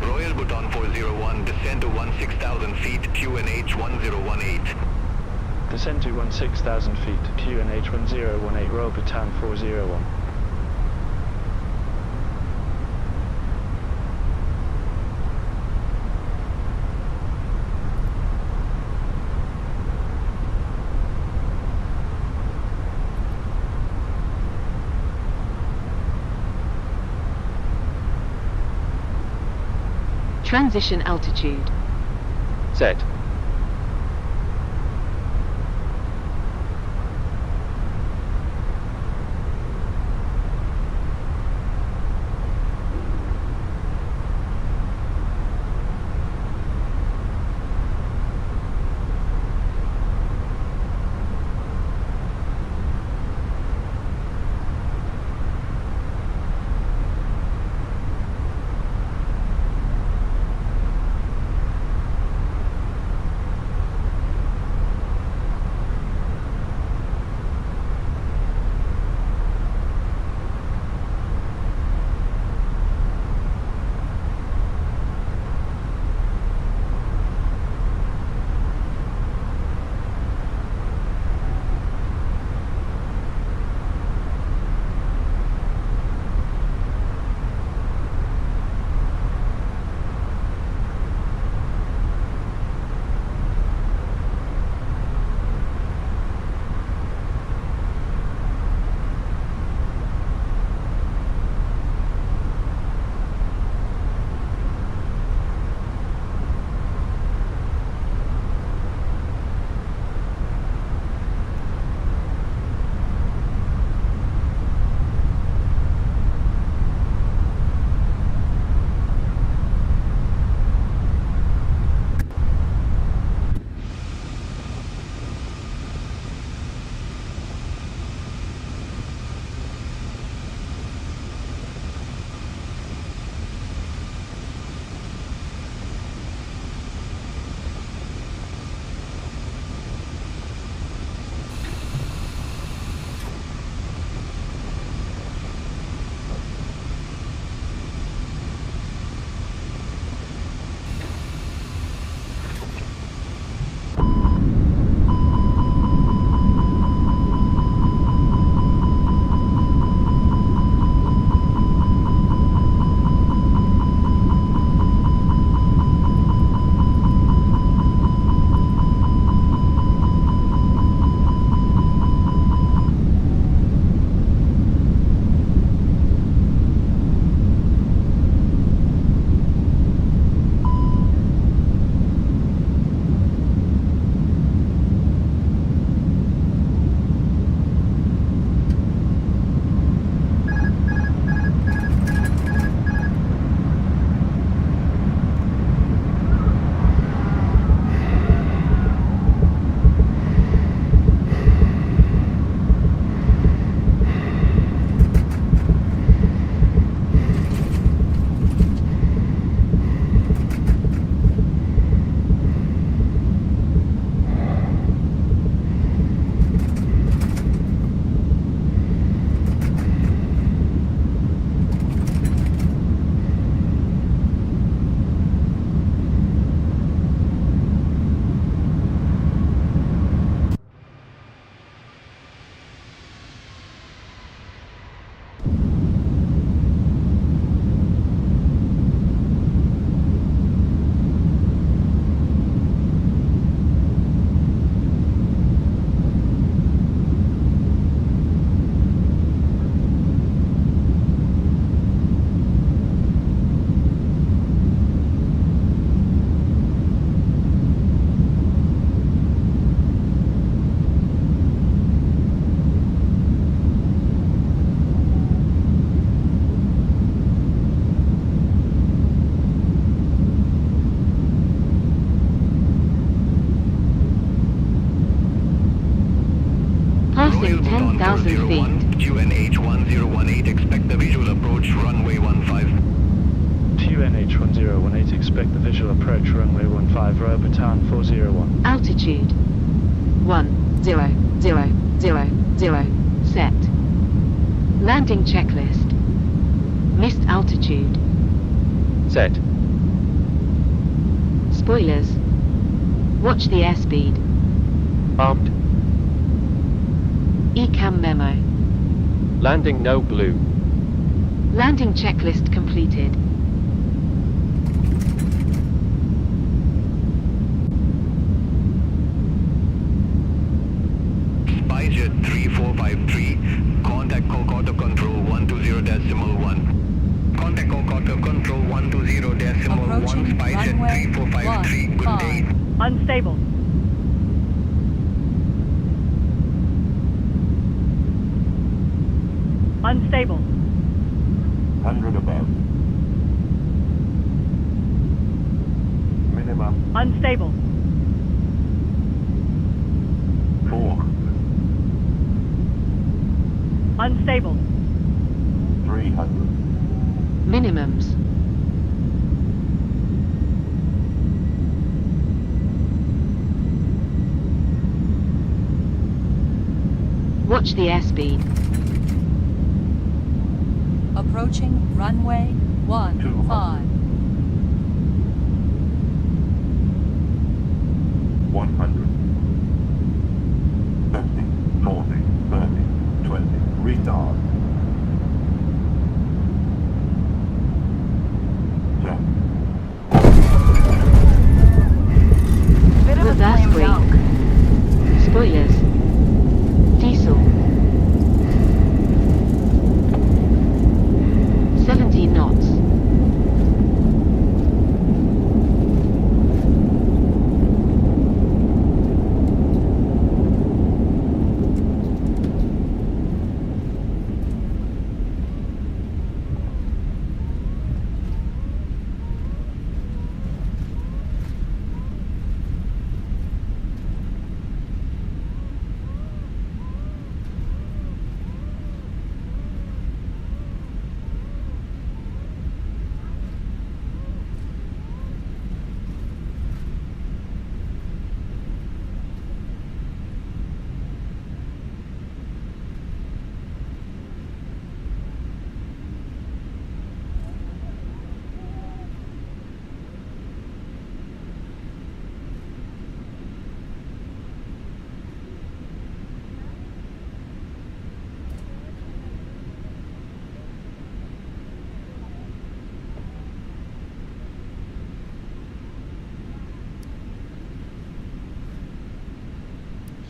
Royal Bhutan 401, descend to 16,000 feet, QNH 1018. Descend to 16,000 feet, QNH 1018 Royal Bataan 401. Transition altitude. Set. Passing 10,000 feet. QNH 1018, expect the visual approach, runway 15. QNH 1018, expect the visual approach, runway 15, Royal Bataan 401. Altitude 10,000, set. Landing checklist. Missed altitude. Set. Spoilers. Watch the airspeed. Armed. ECAM memo. Landing no blue. Landing checklist completed. SpiceJet 3453, contact Cork Auto Control 120.1. Contact Cork Auto Control 120.1, SpiceJet 3453, good day. Unstable. Unstable. 100 above. Minimum. Unstable. 400. Unstable. 300. Minimums. Watch the airspeed. Approaching runway 15. 100. 50, 40, 30, 20. Retard. Jump. Reverse brake. Spoilers. Diesel. 17 knots.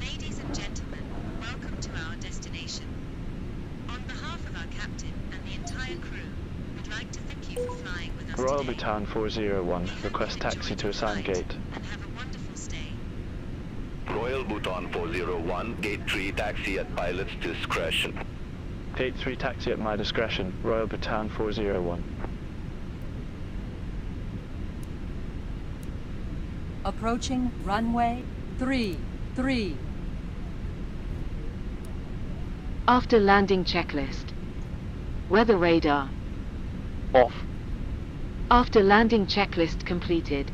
Ladies and gentlemen, welcome to our destination. On behalf of our captain and the entire crew, we'd like to thank you for flying with us Royal today. Bhutan 401, request taxi to assigned gate. And have a wonderful stay. Royal Bhutan 401, Gate 3, taxi at pilot's discretion. Gate 3 taxi at my discretion, Royal Bhutan 401. Approaching runway 33. After landing checklist. Weather radar. Off. After landing checklist completed.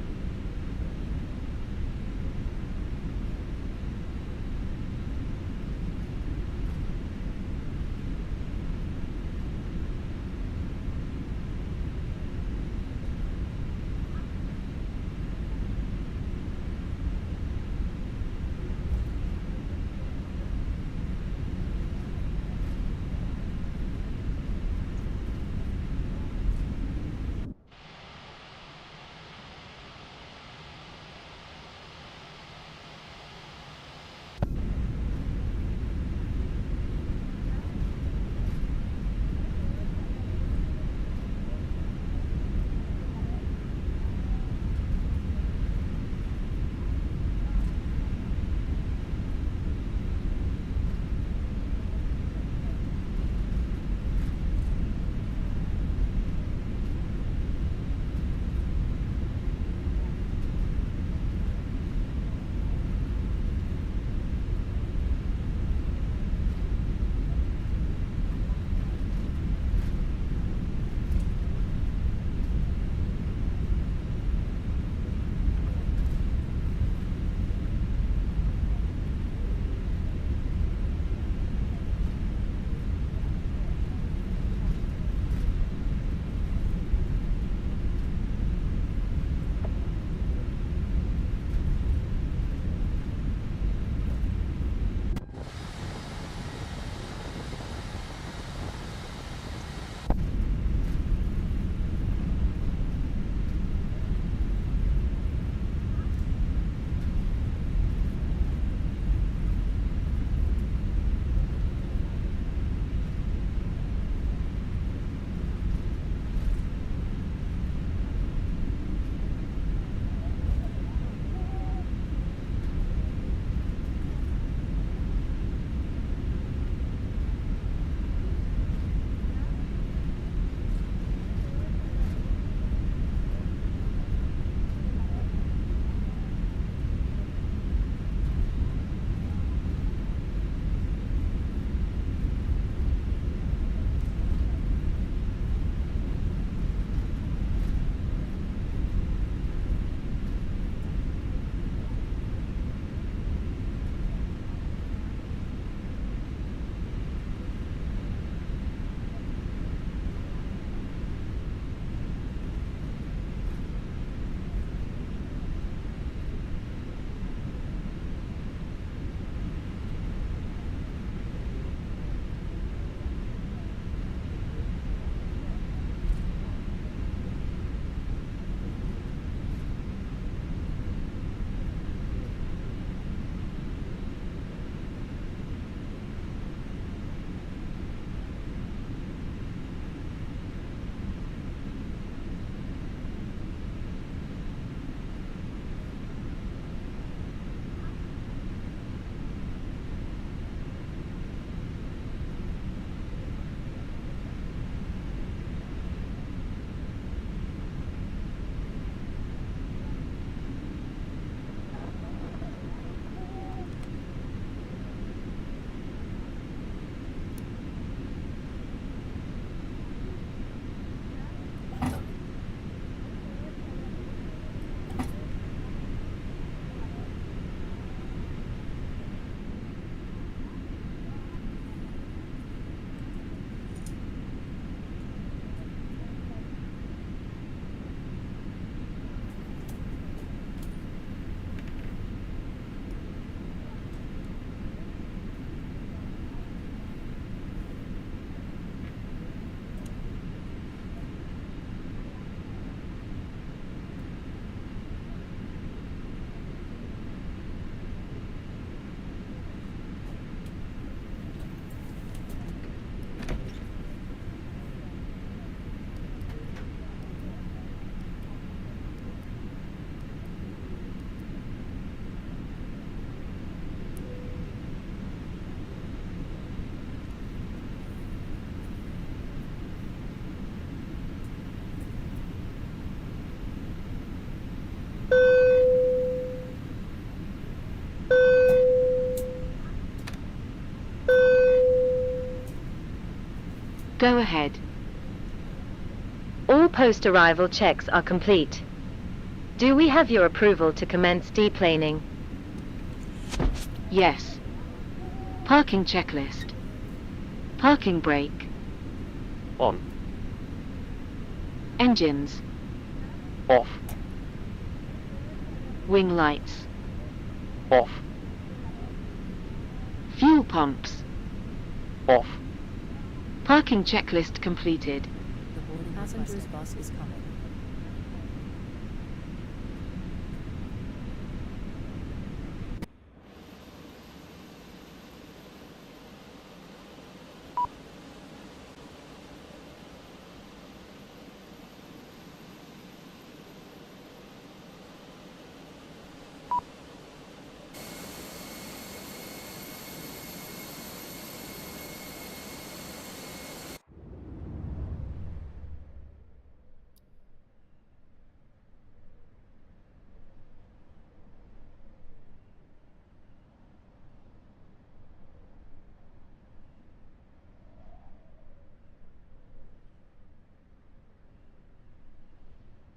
Go ahead. All post-arrival checks are complete. Do we have your approval to commence deplaning? Yes. Parking checklist. Parking brake. On. Engines. Off. Wing lights. Off. Fuel pumps. Off. Parking checklist completed. The boarding passenger's bus is coming.